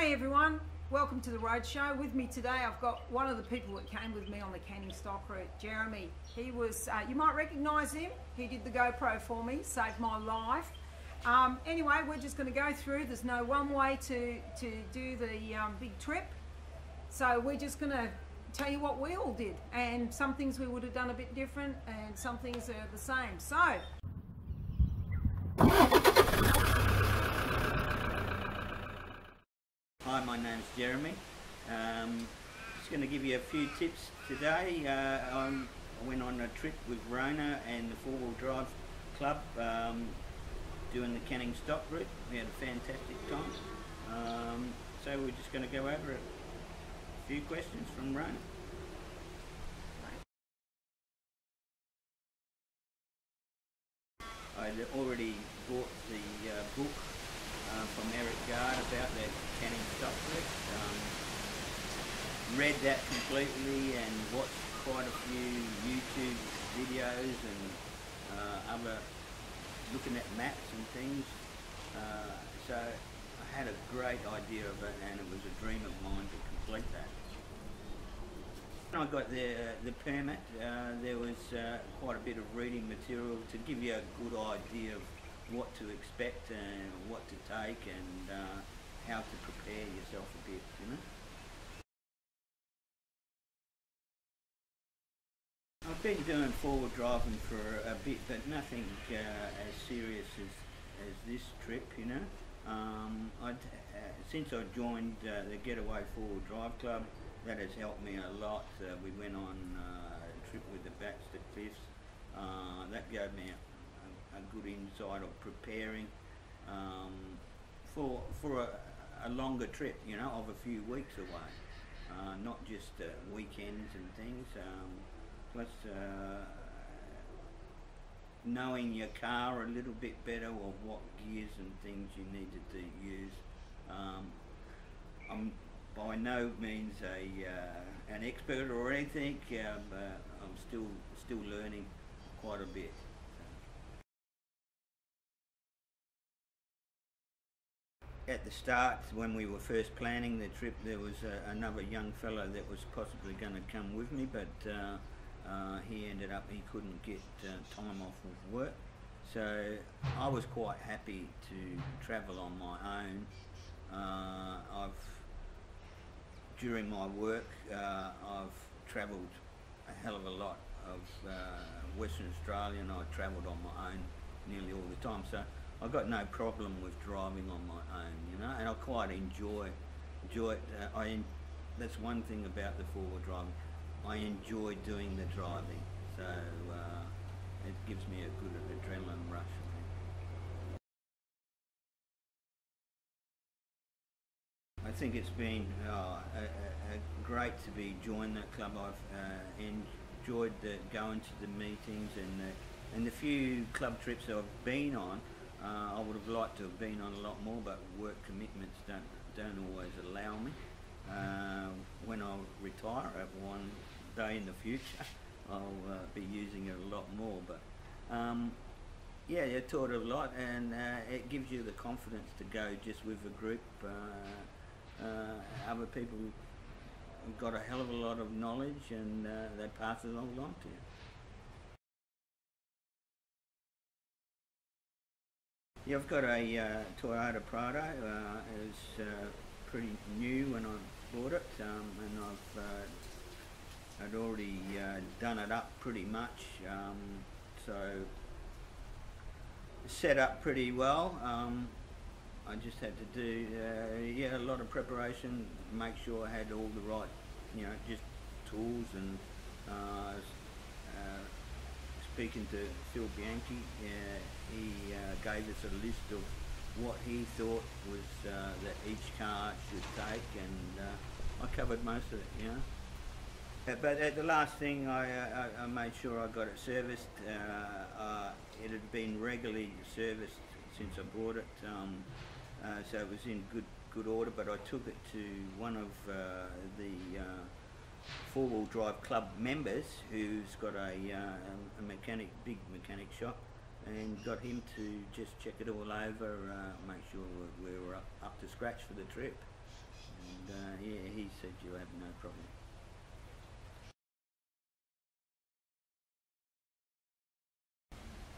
Hey everyone, welcome to the Road Show. With me today I've got one of the people that came with me on the Canning Stock route, Jeremy. He was, you might recognise him, he did the GoPro for me, saved my life. Anyway, we're just going to go through, there's no one way to do the big trip. So we're just going to tell you what we all did, and some things we would have done a bit different and some things are the same. So hi, my name's Jeremy. Just going to give you a few tips today. I went on a trip with Rona and the Four Wheel Drive Club doing the Canning Stock route. We had a fantastic time. So we're just going to go over a few questions from Rona. I'd already bought the book from Eric Gard about the Canning Stock route. Read that completely and watched quite a few YouTube videos and other looking at maps and things. So I had a great idea of it, and it was a dream of mine to complete that. When I got the permit, there was quite a bit of reading material to give you a good idea of what to expect and what to take and how to prepare yourself a bit, you know. I've been doing forward driving for a bit, but nothing as serious as this trip, you know. Since I joined the Getaway Four-Wheel Drive Club, that has helped me a lot. We went on a trip with the Baxter Cliffs. That gave me a good insight of preparing for a longer trip, you know, of a few weeks away, not just weekends and things. Plus knowing your car a little bit better, or what gears and things you needed to use. I'm by no means an expert or anything, but I'm still learning quite a bit. At the start, when we were first planning the trip, there was another young fellow that was possibly going to come with me, but he ended up, he couldn't get time off of work. So I was quite happy to travel on my own. During my work, I've travelled a hell of a lot of Western Australia, and I travelled on my own nearly all the time. So I've got no problem with driving on my own, you know, and I quite enjoy it. That's one thing about the four-wheel driving. I enjoy doing the driving, so it gives me a good adrenaline rush. I think it's been great to be joined that club. I've enjoyed going to the meetings and the few club trips I've been on. I would have liked to have been on a lot more, but work commitments don't always allow me. When I retire at one day in the future, I'll be using it a lot more. But yeah, it taught a lot, and it gives you the confidence to go just with a group. Other people have got a hell of a lot of knowledge, and they pass it along to you. Yeah, I've got a Toyota Prado. It was pretty new when I bought it, and I'd already done it up pretty much, so set up pretty well. I just had to do a lot of preparation, make sure I had all the right, you know, just tools, and speaking to Phil Bianchi, he gave us a list of what he thought was that each car should take, and I covered most of it, you know. But the last thing, I made sure I got it serviced. It had been regularly serviced since I bought it, so it was in good order. But I took it to one of the Four-Wheel Drive Club members, who's got a big mechanic shop, and got him to just check it all over, make sure we were up to scratch for the trip. yeah, he said you'll have no problem.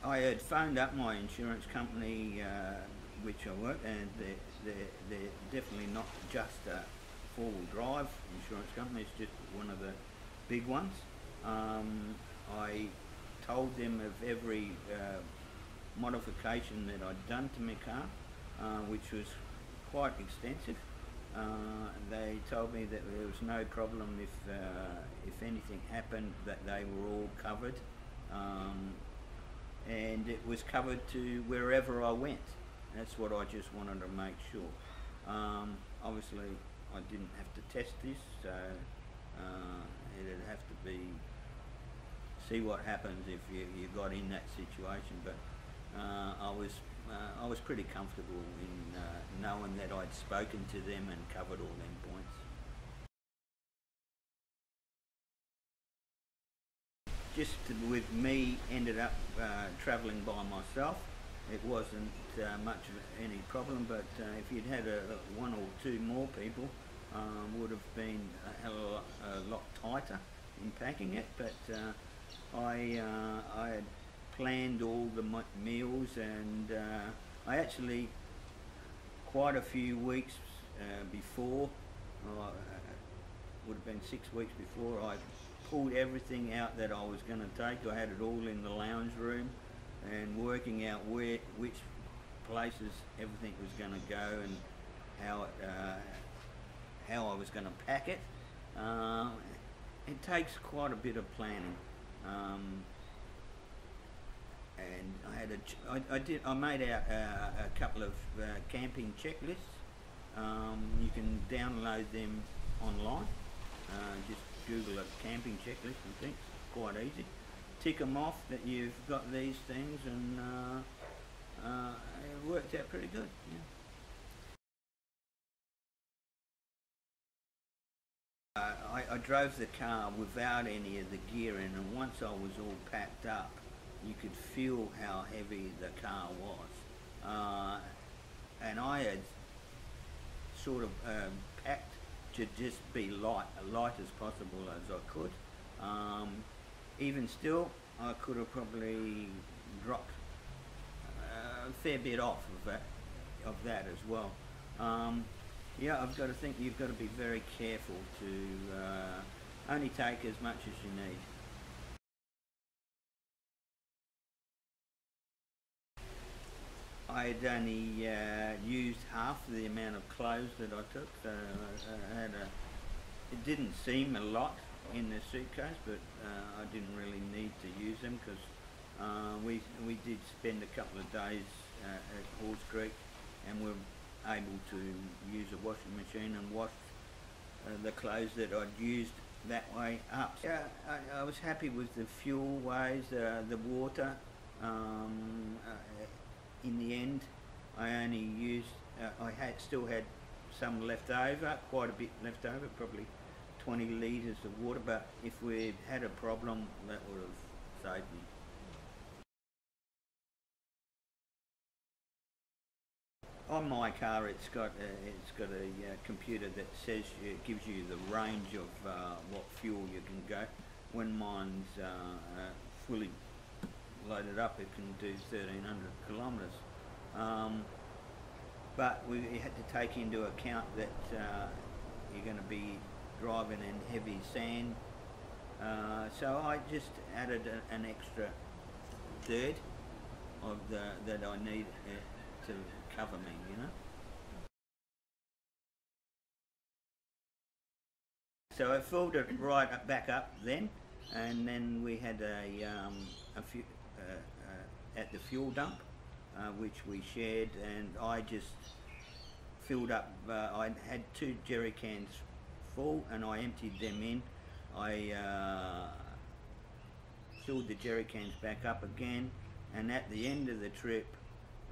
I had phoned up my insurance company, which I work, and they're definitely not just a four-wheel drive insurance company, it's just one of the big ones. I told them of every modification that I'd done to my car, which was quite extensive. They told me that there was no problem if anything happened, that they were all covered. And it was covered to wherever I went. That's what I just wanted to make sure. Obviously I didn't have to test this, so it'd have to be, see what happens if you got in that situation, but I was pretty comfortable in knowing that I'd spoken to them and covered all them points. Just with me ended up travelling by myself. It wasn't much of any problem, but if you'd had one or two more people, would have been a lot tighter in packing it. But I had planned all the meals, and I actually, quite a few weeks before, would have been 6 weeks before, I pulled everything out that I was going to take. I had it all in the lounge room and working out which places everything was going to go and how I was going to pack it. It takes quite a bit of planning, and I made out a couple of camping checklists. You can download them online. Just Google a camping checklist and things, quite easy. Tick them off that you've got these things, and it worked out pretty good. Yeah. I drove the car without any of the gear in, and once I was all packed up, you could feel how heavy the car was. And I had sort of packed to just be light as possible as I could. Even still, I could have probably dropped a fair bit off of that as well. Yeah, I've got to think you've got to be very careful to only take as much as you need. I had only used half the amount of clothes that I took, so I had it didn't seem a lot in the suitcase, but I didn't really need to use them because we did spend a couple of days at Halls Creek, and we were able to use a washing machine and wash the clothes that I'd used that way up. Yeah, I was happy with the fuel ways, the water. In the end, I only used, still had some left over, quite a bit left over, probably 20 litres of water, but if we'd had a problem, that would have saved me. On my car, it's got a computer that says gives you the range of what fuel you can go. When mine's fully loaded up, it can do 1,300 kilometres. But we had to take into account that you're going to be driving in heavy sand. So I just added an extra third of that I need to cover me, you know. So I filled it right back up then, and then we had a few at the fuel dump, which we shared, and I just filled up. I had 2 jerry cans full, and I emptied them in. I filled the jerry cans back up again, and at the end of the trip,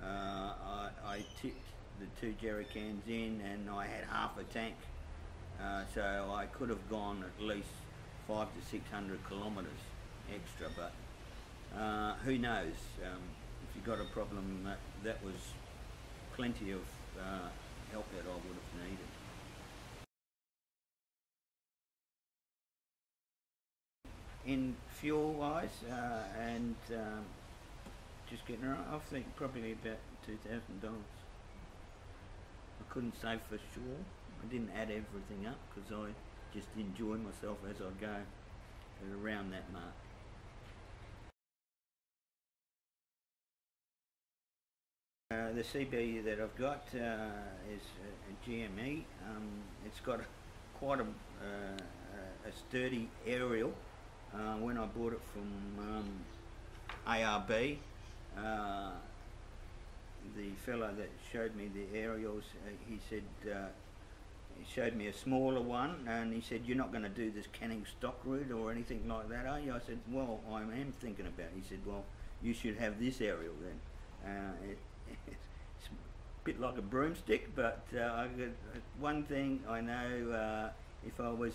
I tipped the 2 jerry cans in, and I had half a tank. So I could have gone at least 500 to 600 kilometres extra, but who knows? If you got a problem, that was plenty of help that I would have needed. in fuel wise and just getting around, I think probably about $2,000. I couldn't say for sure. I didn't add everything up because I just enjoy myself as I go at around that mark. The CB that I've got is a GME. It's got quite a sturdy aerial. When I bought it from ARB, the fellow that showed me the aerials, he said, he showed me a smaller one, and he said, "You're not going to do this Canning stock route or anything like that, are you?" I said, "Well, I am thinking about it." He said, "Well, you should have this aerial then." It's a bit like a broomstick, but one thing I know, if I was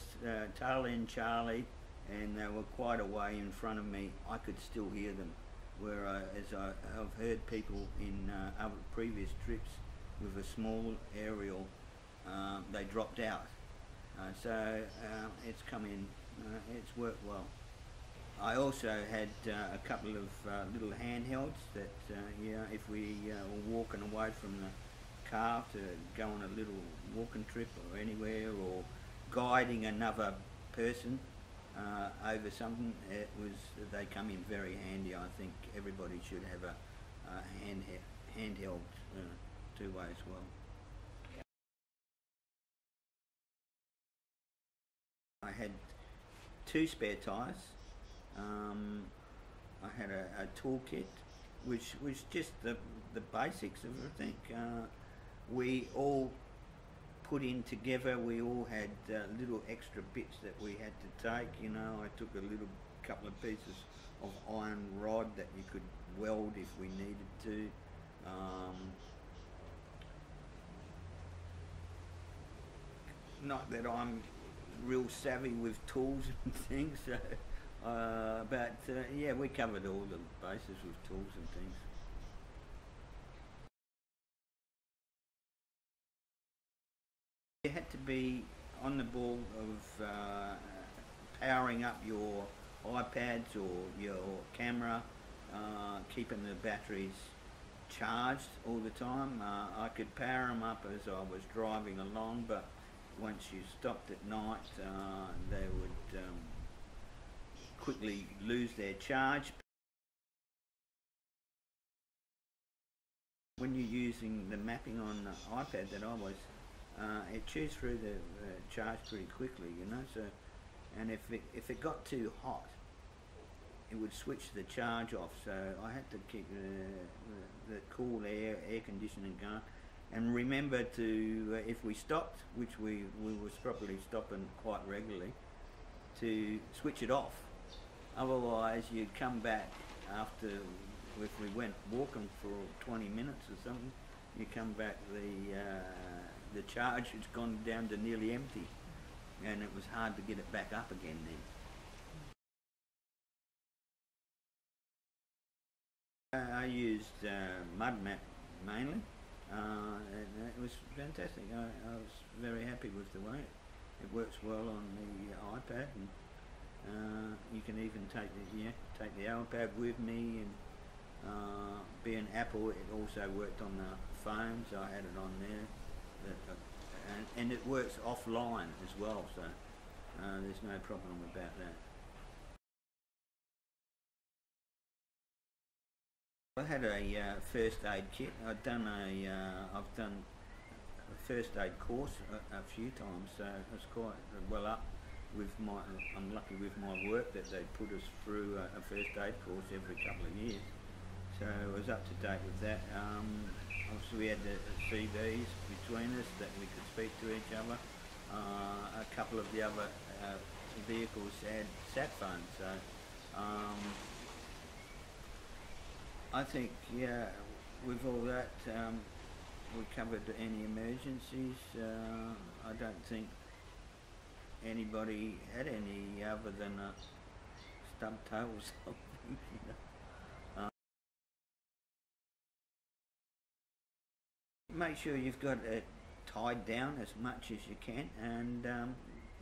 tail end Charlie and they were quite a way in front of me, I could still hear them. Whereas I've heard people in other previous trips with a small aerial, they dropped out. So it's come in, it's worked well. I also had a couple of little handhelds that, if we were walking away from the car to go on a little walking trip or anywhere, or guiding another person over something, they come in very handy. I think everybody should have a handheld two-way as well. I had 2 spare tyres. I had a toolkit, which was just the basics of everything. We all put in together. We all had little extra bits that we had to take. You know, I took a little couple of pieces of iron rod that you could weld if we needed to. Not that I'm real savvy with tools and things, so, but yeah, we covered all the bases with tools and things. You had to be on the ball of powering up your iPads or your camera, keeping the batteries charged all the time. I could power them up as I was driving along, but once you stopped at night, they would quickly lose their charge. When you're using the mapping on the iPad that I was, it chews through the charge pretty quickly, you know. So, and if it got too hot, it would switch the charge off. So I had to keep the cool air conditioning going. And remember to, if we stopped, which we was probably stopping quite regularly, to switch it off. Otherwise, you'd come back after, if we went walking for 20 minutes or something, you come back, the charge had gone down to nearly empty, and it was hard to get it back up again then. I used MudMap mainly. And it was fantastic. I was very happy with the way it works well on the iPad, and you can even take the iPad with me. And being Apple, it also worked on the phones. I had it on there, and it works offline as well. So there's no problem about that. I had a first aid kit. I've done a first aid course a few times, so I was quite well up with my. I'm lucky with my work that they put us through a first aid course every couple of years, so I was up to date with that. Obviously, we had the CVs between us that we could speak to each other. A couple of the other vehicles had sat phones, so. I think, yeah, with all that, we covered any emergencies. I don't think anybody had any other than a stub toe or something, you know. Make sure you've got it tied down as much as you can, and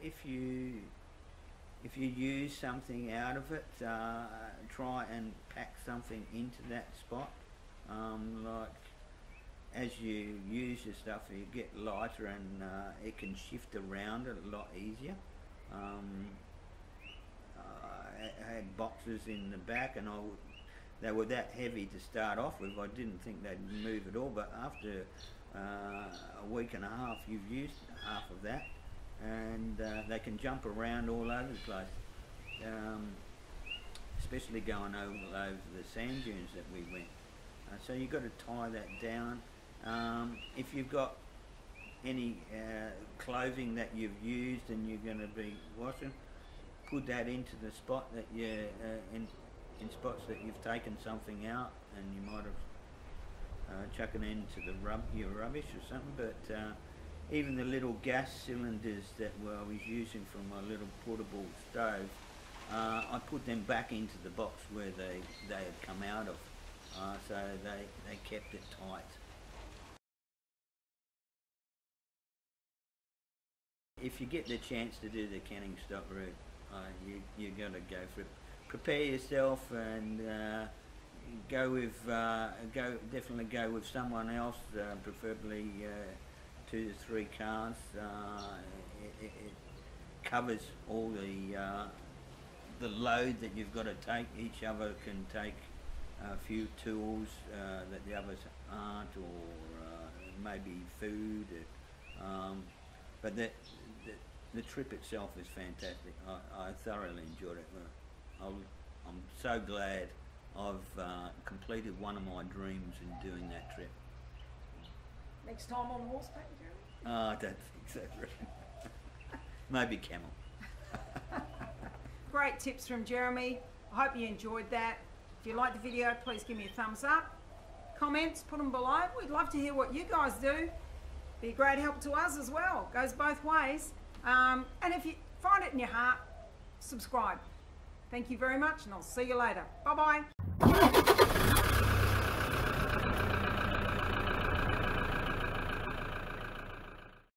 if you if you use something out of it, try and pack something into that spot. Like as you use your stuff, you get lighter and it can shift around a lot easier. I had boxes in the back, and they were that heavy to start off with. I didn't think they'd move at all, but after a week and a half, you've used half of that, and they can jump around all over the place, especially going over the sand dunes that we went. So you've got to tie that down. If you've got any clothing that you've used and you're going to be washing, put that into the spot that you in spots that you've taken something out, and you might have chuck it into your rubbish or something. But even the little gas cylinders that I was using from my little portable stove, I put them back into the box where they had come out of, so they kept it tight. If you get the chance to do the Canning Stock route, you got to go for it. Prepare yourself and definitely go with someone else, preferably 2 to 3 cars. It covers all the load that you've got to take. Each other can take a few tools that the others aren't, or maybe food. But the trip itself is fantastic. I thoroughly enjoyed it. I'm so glad I've completed one of my dreams in doing that trip. Next time on horseback, Jeremy? I don't think so, really. Maybe camel. Great tips from Jeremy. I hope you enjoyed that. If you liked the video, please give me a thumbs up. Comments, put them below. We'd love to hear what you guys do. Be a great help to us as well. Goes both ways. And if you find it in your heart, subscribe. Thank you very much, and I'll see you later. Bye-bye.